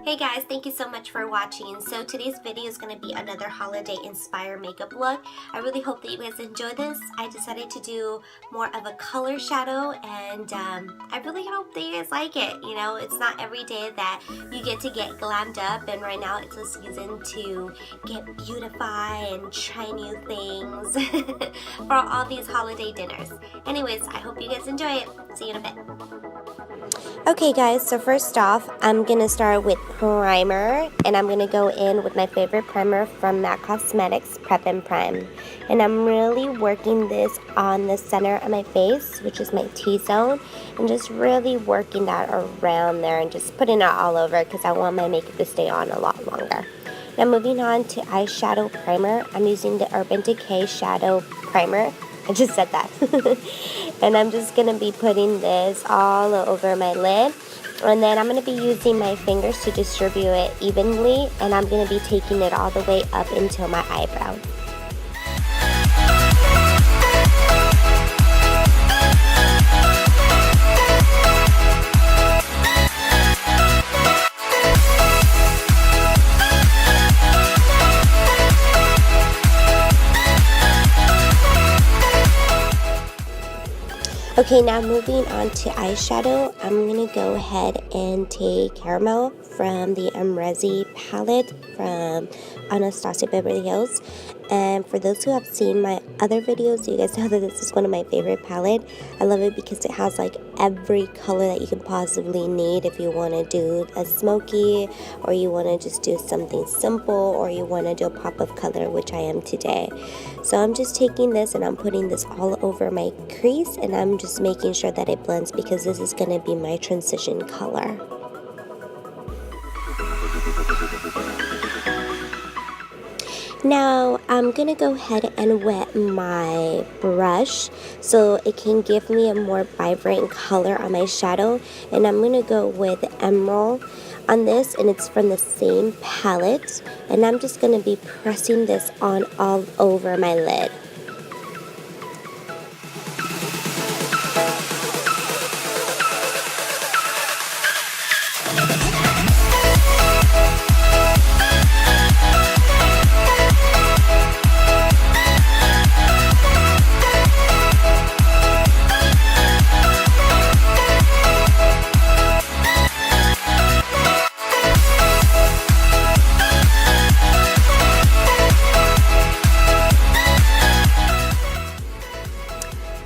Hey guys, thank you so much for watching. So today's video is going to be another holiday inspired makeup look. I really hope that you guys enjoy this. I decided to do more of a color shadow and I really hope that you guys like it. You know, it's not every day that you get to get glammed up, and right now it's a season to get beautify and try new things for all these holiday dinners. Anyways, I hope you guys enjoy it. See you in a bit. Okay guys, so first off, I'm going to start with primer, and I'm going to go in with my favorite primer from MAC Cosmetics, Prep and Prime. And I'm really working this on the center of my face, which is my T-zone, and just really working that around there and just putting it all over because I want my makeup to stay on a lot longer. Now moving on to eyeshadow primer, I'm using the Urban Decay Shadow Primer. I just said that. And I'm just going to be putting this all over my lid. And then I'm going to be using my fingers to distribute it evenly. And I'm going to be taking it all the way up until my eyebrow. Okay, now moving on to eyeshadow, I'm going to go ahead and take Carmel from the Amrezy palette from Anastasia, Beverly Hills. And for those who have seen my other videos, you guys know that this is one of my favorite palette. I love it because it has like every color that you can possibly need if you want to do a smoky, or you want to just do something simple, or you want to do a pop of color, which I am today. So I'm just taking this and I'm putting this all over my crease, and I'm just making sure that it blends because this is going to be my transition color. Now I'm gonna go ahead and wet my brush so it can give me a more vibrant color on my shadow, and I'm gonna go with Emerald on this, and it's from the same palette, and I'm just gonna be pressing this on all over my lid.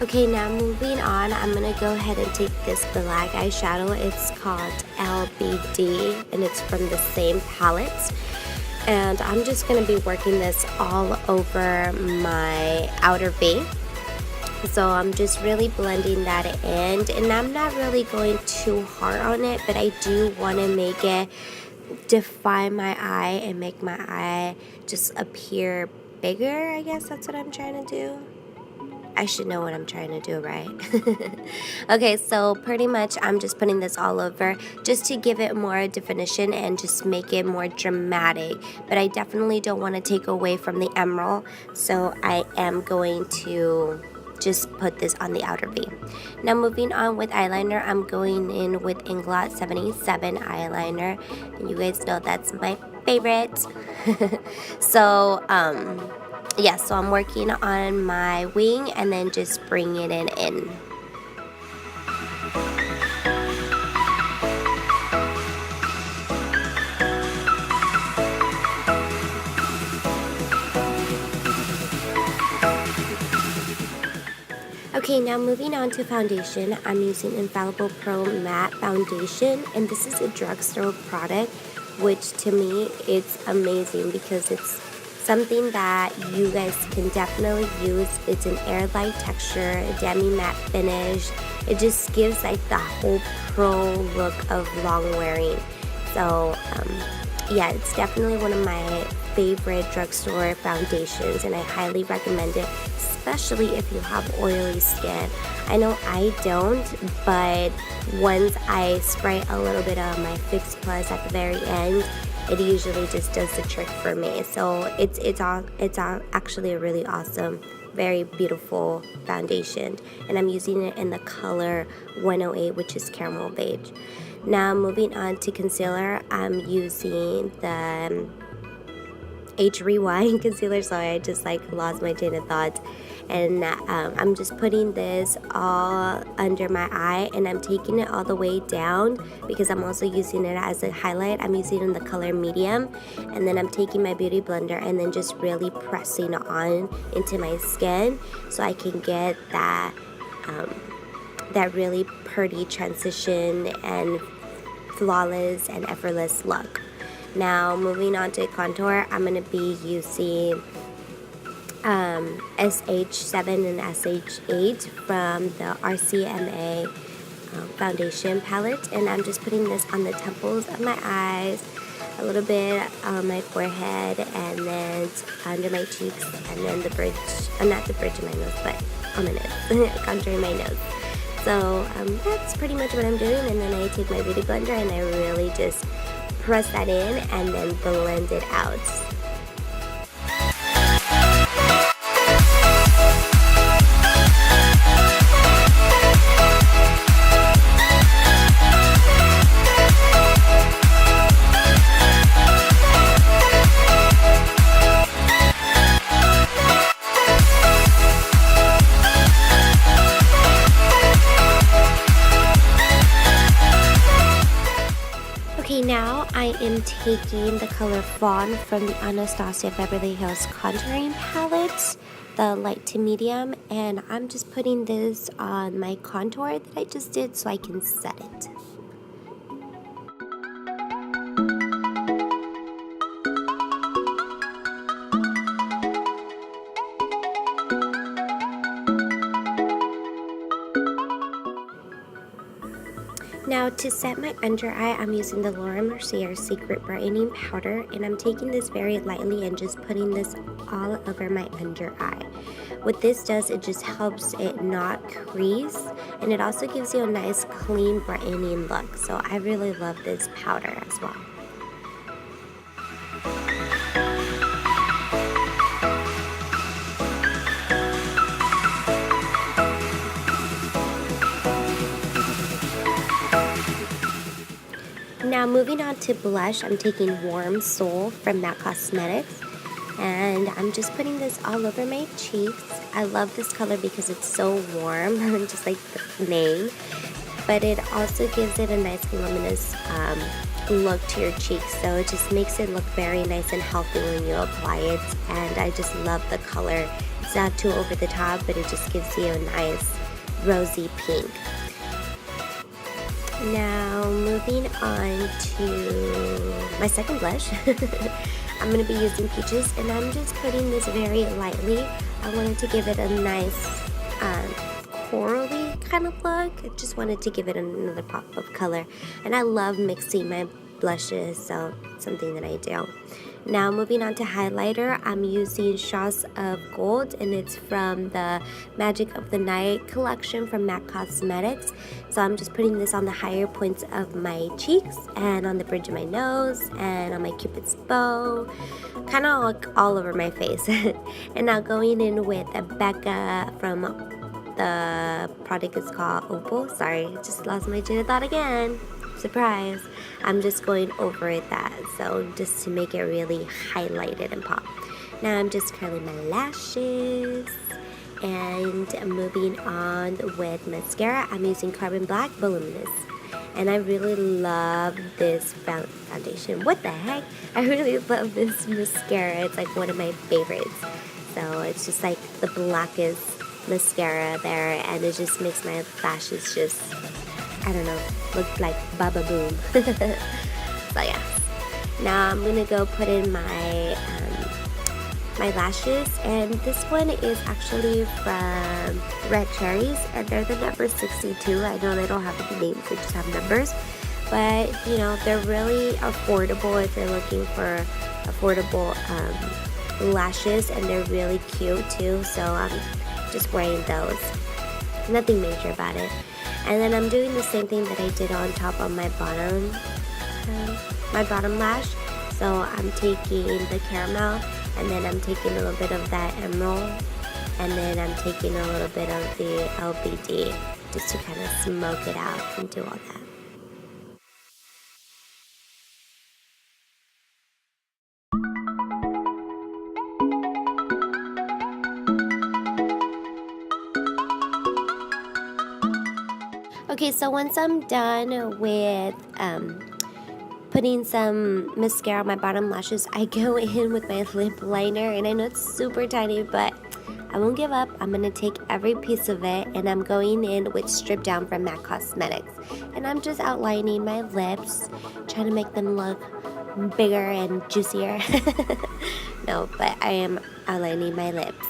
Okay, now moving on, I'm going to go ahead and take this black eyeshadow. It's called LBD, and it's from the same palette. And I'm just going to be working this all over my outer V. So I'm just really blending that in, and I'm not really going too hard on it, but I do want to make it define my eye and make my eye just appear bigger. I guess that's what I'm trying to do. I should know what I'm trying to do, right? Okay, so pretty much I'm just putting this all over just to give it more definition and just make it more dramatic. But I definitely don't want to take away from the emerald, so I am going to just put this on the outer V. Now moving on with eyeliner, I'm going in with Inglot 77 eyeliner. And you guys know that's my favorite. So, yeah, so I'm working on my wing and then just bringing it in. Okay, now moving on to foundation, I'm using Infallible Pro Matte Foundation, and this is a drugstore product, which to me it's amazing because it's something that you guys can definitely use. It's an airlight texture, a demi-matte finish. It just gives like the whole pro look of long wearing. So yeah, it's definitely one of my favorite drugstore foundations, and I highly recommend it, especially if you have oily skin. I know I don't, but once I spray a little bit of my Fix Plus at the very end, it usually just does the trick for me. So it's actually a really awesome, very beautiful foundation, and I'm using it in the color 108, which is caramel beige. Now moving on to concealer, I'm using the H Rewind concealer. Sorry, I just like lost my train of thought. And I'm just putting this all under my eye, and I'm taking it all the way down because I'm also using it as a highlight. I'm using it in the color medium, and then I'm taking my beauty blender and then just really pressing it on into my skin so I can get that that really pretty transition and flawless and effortless look. Now moving on to contour, I'm going to be using SH7 and SH8 from the RCMA foundation palette, and I'm just putting this on the temples of my eyes, a little bit on my forehead, and then under my cheeks, and then the bridge, not the bridge of my nose, but on my nose, contouring my nose. So that's pretty much what I'm doing, and then I take my beauty blender and I really just press that in and then blend it out. Okay, now I am taking the color Fawn from the Anastasia Beverly Hills contouring palette, the light to medium, and I'm just putting this on my contour that I just did so I can set it. Now to set my under eye, I'm using the Mercier Secret Brightening Powder, and I'm taking this very lightly and just putting this all over my under eye. What this does, it just helps it not crease, and it also gives you a nice clean brightening look. So I really love this powder as well. Now moving on to blush, I'm taking Warm Soul from MAC Cosmetics, and I'm just putting this all over my cheeks. I love this color because it's so warm, just like the name, but it also gives it a nice luminous look to your cheeks, so it just makes it look very nice and healthy when you apply it, and I just love the color. It's not too over the top, but it just gives you a nice rosy pink. Now moving on to my second blush, I'm going to be using Peaches, and I'm just putting this very lightly. I wanted to give it a nice corally kind of look. I just wanted to give it another pop of color, and I love mixing my blushes, so it's something that I do. Now moving on to highlighter, I'm using Shots of Gold, and it's from the Magic of the Night collection from MAC Cosmetics. So I'm just putting this on the higher points of my cheeks and on the bridge of my nose and on my Cupid's bow, kind of like all over my face. And now going in with a Becca from the product is called Opal. Sorry, just lost my train of thought again. Surprise. I'm just going over that, so just to make it really highlighted and pop. Now I'm just curling my lashes, and moving on with mascara, I'm using Carbon Black Voluminous, and I really love this foundation. What the heck? I really love this mascara. It's like one of my favorites. So it's just like the blackest mascara there, and it just makes my lashes just, I don't know, look like Baba Boom. So yeah. Now I'm gonna go put in my my lashes, and this one is actually from Red Cherries, and they're the number 62. I know they don't have any names, they just have numbers, but you know, they're really affordable if you're looking for affordable lashes, and they're really cute too, so I'm just wearing those. Nothing major about it. And then I'm doing the same thing that I did on top of my bottom lash. So I'm taking the caramel, and then I'm taking a little bit of that emerald, and then I'm taking a little bit of the LBD just to kind of smoke it out and do all that. Okay, so once I'm done with putting some mascara on my bottom lashes, I go in with my lip liner, and I know it's super tiny, but I won't give up. I'm gonna take every piece of it, and I'm going in with Stripdown from MAC Cosmetics, and I'm just outlining my lips, trying to make them look bigger and juicier. No, but I am outlining my lips.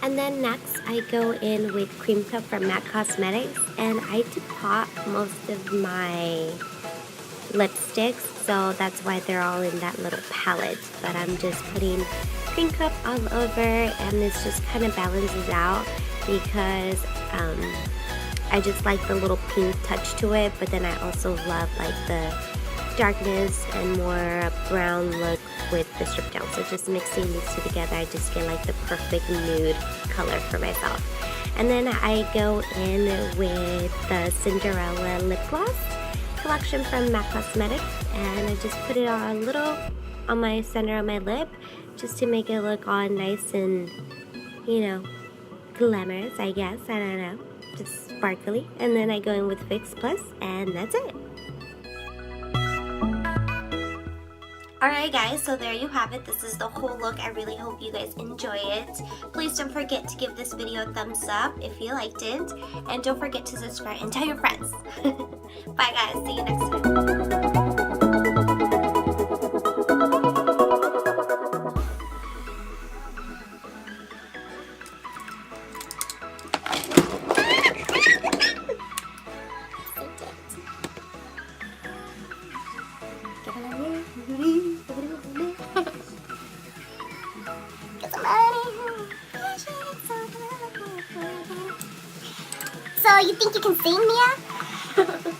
And then next I go in with Cream Cup from MAC Cosmetics, and I depot most of my lipsticks, so that's why they're all in that little palette. But I'm just putting Cream Cup all over, and this just kind of balances out because I just like the little pink touch to it, but then I also love like the darkness and more brown look with the Stripdown. So just mixing these two together, I just get like the perfect nude color for myself. And then I go in with the Cinderella lip gloss collection from MAC Cosmetics, and I just put it on a little on my center of my lip just to make it look all nice and, you know, glamorous, I guess. I don't know, just sparkly. And then I go in with Fix Plus, and that's it. Alright guys, so there you have it. This is the whole look. I really hope you guys enjoy it. Please don't forget to give this video a thumbs up if you liked it. And don't forget to subscribe and tell your friends. Bye guys, see you next time. So you think you can sing, Mia?